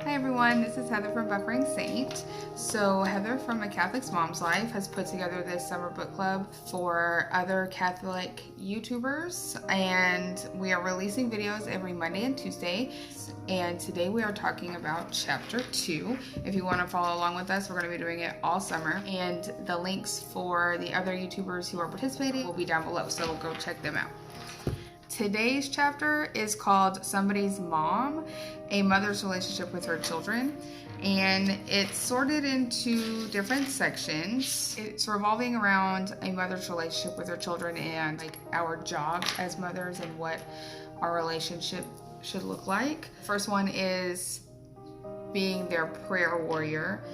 Hi everyone, this is Heather from Buffering Saint. So Heather from A Catholic Mom's Life has put together this summer book club for other Catholic YouTubers, and we are releasing videos every Monday and Tuesday. And today we are talking about chapter 2. If you want to follow along with us, we're going to be doing it all summer, and the links for the other YouTubers who are participating will be down below, so go check them out. Today's chapter is called Somebody's Mom, a Mother's Relationship with Her Children, and it's sorted into different sections. It's revolving around a mother's relationship with her children and like our job as mothers and what our relationship should look like. First one is being their prayer warrior,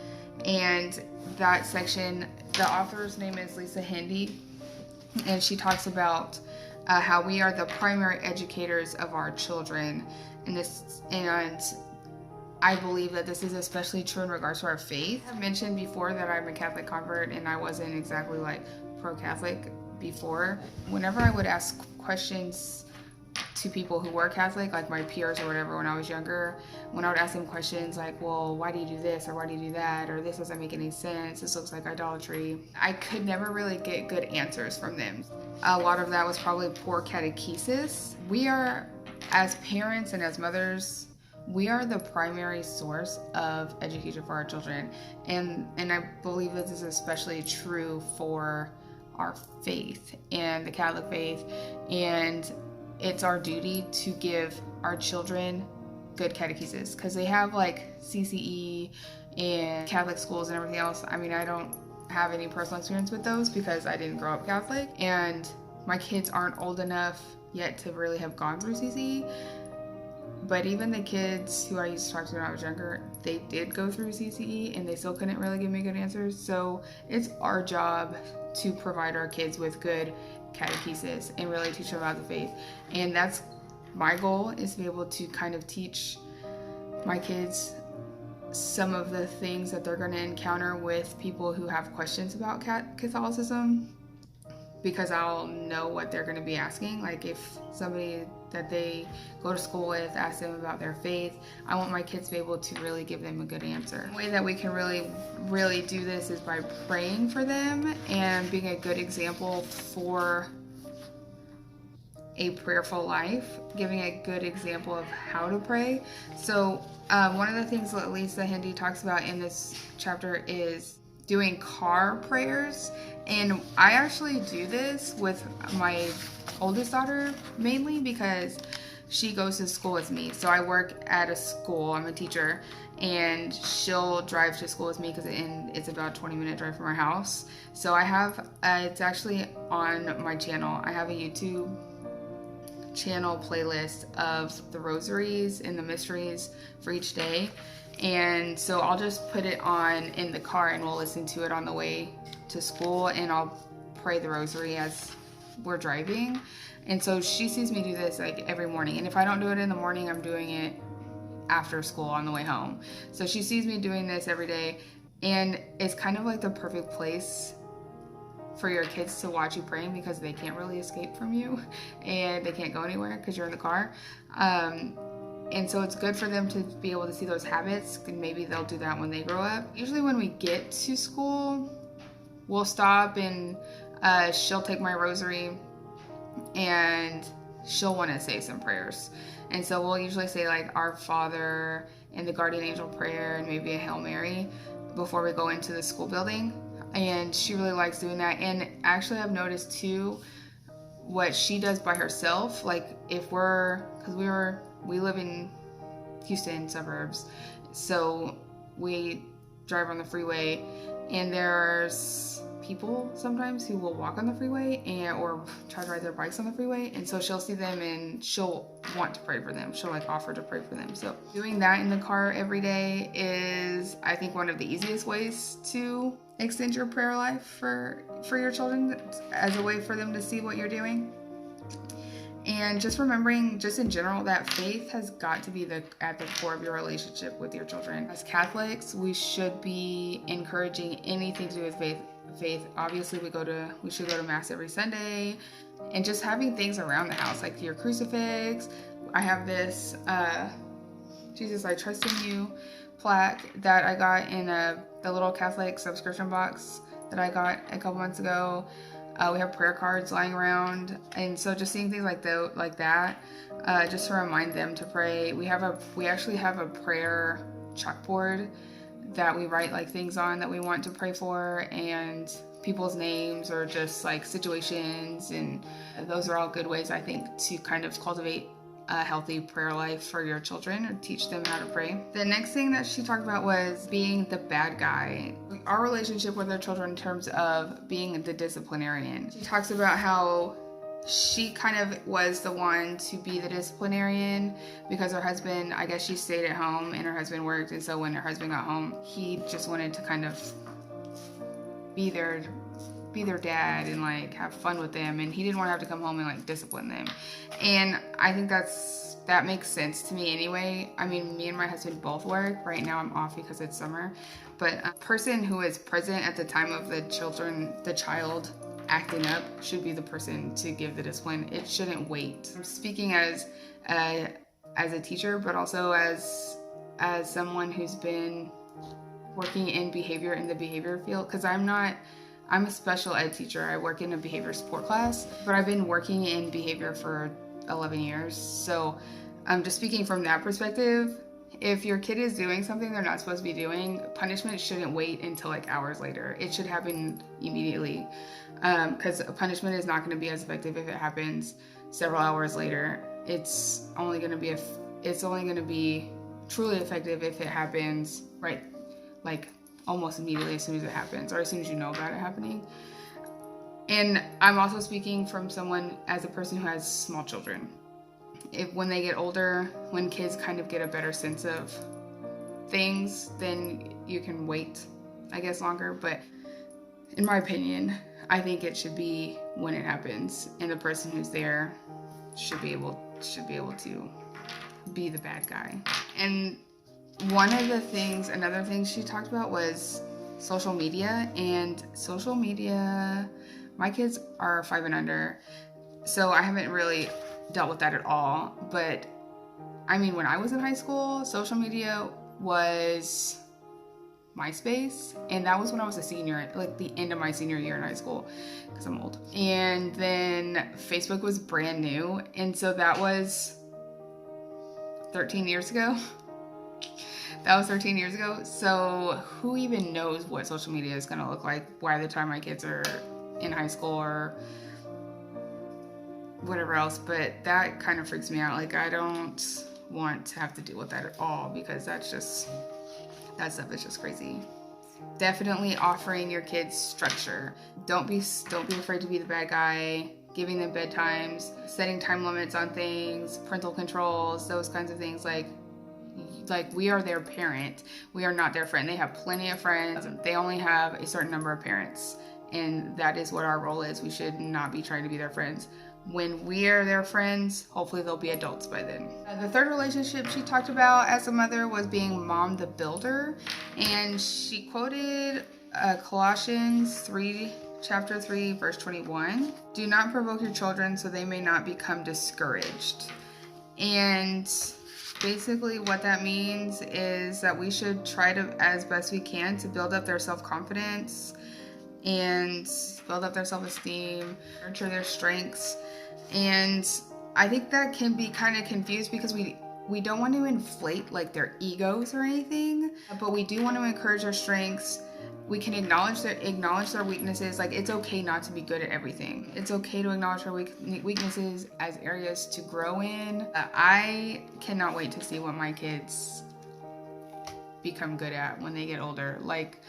and that section, the author's name is Lisa Handy, and she talks about how we are the primary educators of our children, and I believe that this is especially true in regards to our faith. I've mentioned before that I'm a Catholic convert, and I wasn't exactly like pro-Catholic before. Whenever I would ask questions to people who were Catholic, like my peers or whatever, when I was younger, when I would ask them questions like, well, why do you do this, or why do you do that, or this doesn't make any sense, this looks like idolatry, I could never really get good answers from them. A lot of that was probably poor catechesis. We are, as parents and as mothers, we are the primary source of education for our children, and I believe this is especially true for our faith and the Catholic faith, and it's our duty to give our children good catechesis, because they have like CCE and Catholic schools and everything else. I mean, I don't have any personal experience with those because I didn't grow up Catholic, and my kids aren't old enough yet to really have gone through CCE. But even the kids who I used to talk to when I was younger, they did go through CCE and they still couldn't really give me good answers. So it's our job to provide our kids with good catechesis and really teach them about the faith. And that's my goal, is to be able to kind of teach my kids some of the things that they're going to encounter with people who have questions about Catholicism, because I'll know what they're going to be asking. Like if somebody that they go to school with asks them about their faith, I want my kids to be able to really give them a good answer. The way that we can really do this is by praying for them and being a good example for a prayerful life, giving a good example of how to pray. So one of the things that Lisa Handy talks about in this chapter is doing car prayers, and I actually do this with my oldest daughter mainly because she goes to school with me. So I work at a school, I'm a teacher, and she'll drive to school with me because it's about a 20-minute drive from our house. So I have, it's actually on my channel, I have a YouTube channel playlist of the rosaries and the mysteries for each day. And so I'll just put it on in the car and we'll listen to it on the way to school, and I'll pray the rosary as we're driving. And so she sees me do this like every morning, and if I don't do it in the morning, I'm doing it after school on the way home. So she sees me doing this every day, and it's kind of like the perfect place for your kids to watch you praying, because they can't really escape from you and they can't go anywhere because you're in the car. And so it's good for them to be able to see those habits, and maybe they'll do that when they grow up. Usually when we get to school, we'll stop and she'll take my rosary and she'll want to say some prayers. And so we'll usually say like Our Father and the Guardian Angel prayer and maybe a Hail Mary before we go into the school building. And she really likes doing that. And actually I've noticed too what she does by herself, like if we live in Houston suburbs, so we drive on the freeway, and there's people sometimes who will walk on the freeway or try to ride their bikes on the freeway, and so she'll see them and she'll want to pray for them. She'll like offer to pray for them. So doing that in the car every day is, I think, one of the easiest ways to extend your prayer life for your children, as a way for them to see what you're doing. And just remembering, just in general, that faith has got to be at the core of your relationship with your children. As Catholics, we should be encouraging anything to do with faith. Obviously, we should go to Mass every Sunday, and just having things around the house, like your crucifix. I have this Jesus, I Trust in You plaque that I got in the little Catholic subscription box that I got a couple months ago. We have prayer cards lying around, and so just seeing things like that, just to remind them to pray. We actually have a prayer chalkboard that we write like things on that we want to pray for, and people's names, or just like situations, and those are all good ways, I think, to kind of cultivate a healthy prayer life for your children, or teach them how to pray. The next thing that she talked about was being the bad guy. Our relationship with our children in terms of being the disciplinarian. She talks about how she kind of was the one to be the disciplinarian because her husband, I guess she stayed at home and her husband worked, and so when her husband got home, he just wanted to kind of be their dad and like have fun with them, and he didn't want to have to come home and like discipline them. And I think that makes sense to me anyway. I mean, me and my husband both work. Right now I'm off because it's summer, but a person who is present at the time of the child acting up should be the person to give the discipline. It shouldn't wait. I'm speaking as a teacher, but also as someone who's been working in behavior in the behavior field, because I'm a special ed teacher. I work in a behavior support class, but I've been working in behavior for 11 years. So I'm just speaking from that perspective. If your kid is doing something they're not supposed to be doing, punishment shouldn't wait until like hours later. It should happen immediately, because punishment is not going to be as effective if it happens several hours later. It's only going to be truly effective if it happens right, like almost immediately as soon as it happens, or as soon as you know about it happening. And I'm also speaking from someone as a person who has small children. When they get older, when kids kind of get a better sense of things, then you can wait, I guess, longer. But in my opinion, I think it should be when it happens, and the person who's there should be able to be the bad guy. And another thing she talked about was social media. And social media, my kids are 5 and under, so I haven't really dealt with that at all. But I mean, when I was in high school, social media was MySpace, and that was when I was a senior, like the end of my senior year in high school, because I'm old. And then Facebook was brand new, and so that was 13 years ago. That was 13 years ago. So who even knows what social media is going to look like by the time my kids are in high school or whatever else. But that kind of freaks me out. Like, I don't want to have to deal with that at all, because that stuff is just crazy. Definitely offering your kids structure. Don't be afraid to be the bad guy. Giving them bedtimes, setting time limits on things, parental controls, those kinds of things. Like we are their parent. We are not their friend. They have plenty of friends. They only have a certain number of parents, and that is what our role is. We should not be trying to be their friends. When we are their friends, hopefully they'll be adults by then. The third relationship she talked about as a mother was being mom the builder, and she quoted Colossians 3, chapter 3, verse 21. Do not provoke your children so they may not become discouraged. And basically what that means is that we should try to, as best we can, to build up their self-confidence and build up their self-esteem, nurture their strengths. And I think that can be kind of confused, because we don't want to inflate like their egos or anything, but we do want to encourage their strengths. We can acknowledge their weaknesses. Like, it's okay not to be good at everything. It's okay to acknowledge their weaknesses as areas to grow in. I cannot wait to see what my kids become good at when they get older. Like,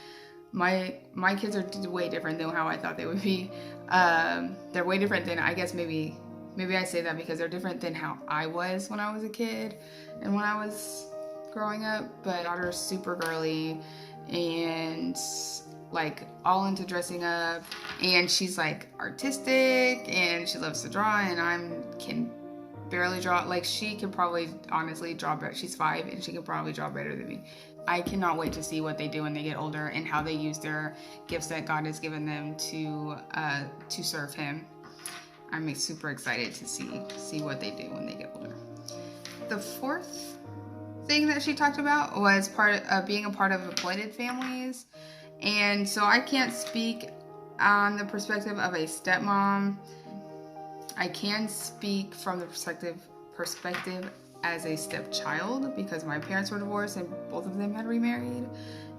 my kids are way different than how I thought they would be. They're way different than, I guess maybe I say that because they're different than how I was when I was a kid and when I was growing up. But my daughter's super girly and like all into dressing up, and she's like artistic and she loves to draw, and can barely draw. Like, she can probably honestly draw better. She's 5 and she can probably draw better than me. I cannot wait to see what they do when they get older and how they use their gifts that God has given them to serve Him. I'm super excited to see what they do when they get older. The fourth thing that she talked about was part of being a part of appointed families. And so I can't speak on the perspective of a stepmom. I can speak from the perspective as a stepchild, because my parents were divorced and both of them had remarried,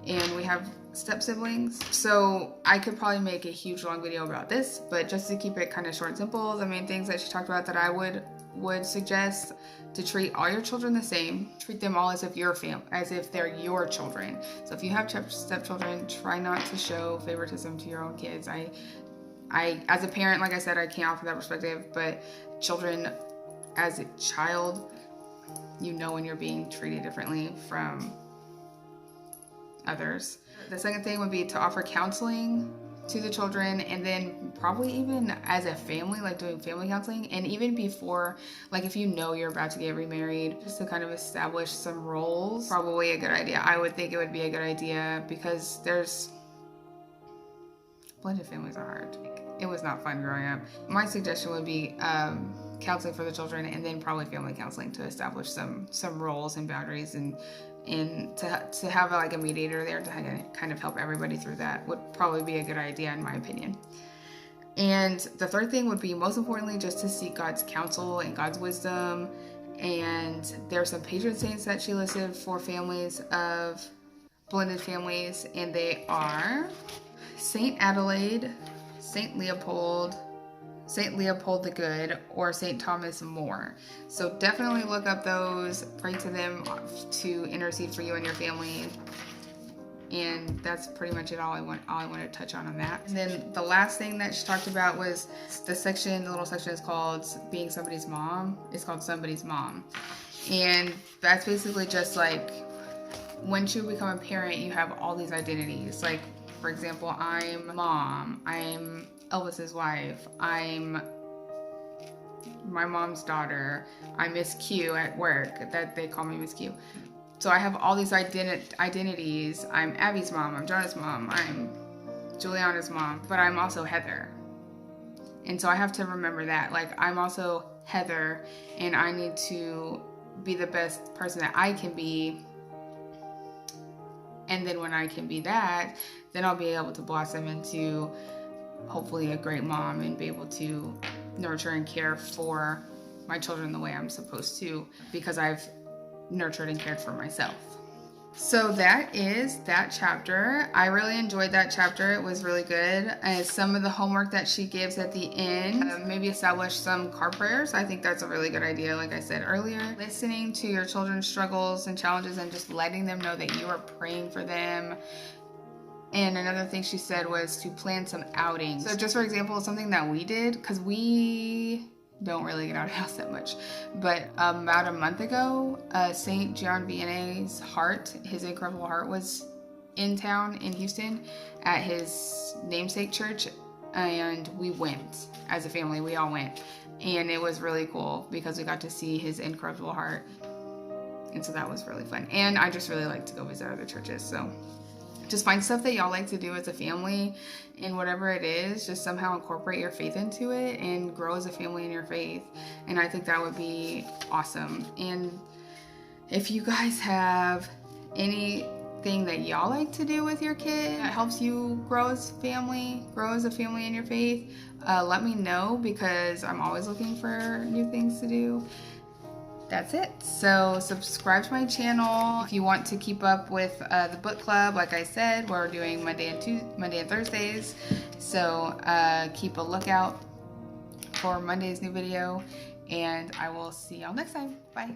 and we have step siblings. So I could probably make a huge long video about this, but just to keep it kind of short and simple, the main things that she talked about that I would suggest: to treat all your children the same. Treat them all as if they're your children. So if you have stepchildren, try not to show favoritism to your own kids. I as a parent, like I said, I can't offer that perspective, but children, as a child, you know when you're being treated differently from others. The second thing would be to offer counseling to the children, and then probably even as a family, like doing family counseling, and even before, like if you know you're about to get remarried, just to kind of establish some roles. Probably a good idea. I would think it would be a good idea, because blended families are hard. It was not fun growing up. My suggestion would be counseling for the children, and then probably family counseling to establish some roles and boundaries, and to have like a mediator there to kind of help everybody through that would probably be a good idea, in my opinion. And the third thing would be, most importantly, just to seek God's counsel and God's wisdom. And there are some patron saints that she listed for families of blended families, and they are Saint Adelaide, Saint Leopold the Good, or Saint Thomas More. So definitely look up those, pray to them to intercede for you and your family. And that's pretty much it. All I want to touch on that. And then the last thing that she talked about was the little section is called Being Somebody's Mom. It's called Somebody's Mom. And that's basically just like, once you become a parent, you have all these identities. Like, for example, I'm mom, I'm Elvis's wife, I'm my mom's daughter, I'm Miss Q at work, that they call me Miss Q. So I have all these identities. I'm Abby's mom, I'm Jonah's mom, I'm Juliana's mom, but I'm also Heather. And so I have to remember that, like, I'm also Heather, and I need to be the best person that I can be. And then when I can be that, then I'll be able to blossom into hopefully a great mom and be able to nurture and care for my children the way I'm supposed to, because I've nurtured and cared for myself. So that is that chapter. I really enjoyed that chapter. It was really good. And some of the homework that she gives at the end, maybe establish some car prayers. I think that's a really good idea, like I said earlier. Listening to your children's struggles and challenges and just letting them know that you are praying for them. And another thing she said was to plan some outings. So just for example, something that we did, because we don't really get out of the house that much, but about a month ago, St. John Vianney's Heart, his Incredible Heart, was in town in Houston at his namesake church, and we went as a family. We all went, and it was really cool because we got to see his Incredible Heart, and so that was really fun. And I just really like to go visit other churches, so just find stuff that y'all like to do as a family, and whatever it is, just somehow incorporate your faith into it and grow as a family in your faith. And I think that would be awesome. And if you guys have anything that y'all like to do with your kid that helps you grow as a family in your faith, let me know, because I'm always looking for new things to do. That's it. So subscribe to my channel if you want to keep up with the book club. Like I said, we're doing Monday and Thursdays. So keep a lookout for Monday's new video, and I will see y'all next time. Bye.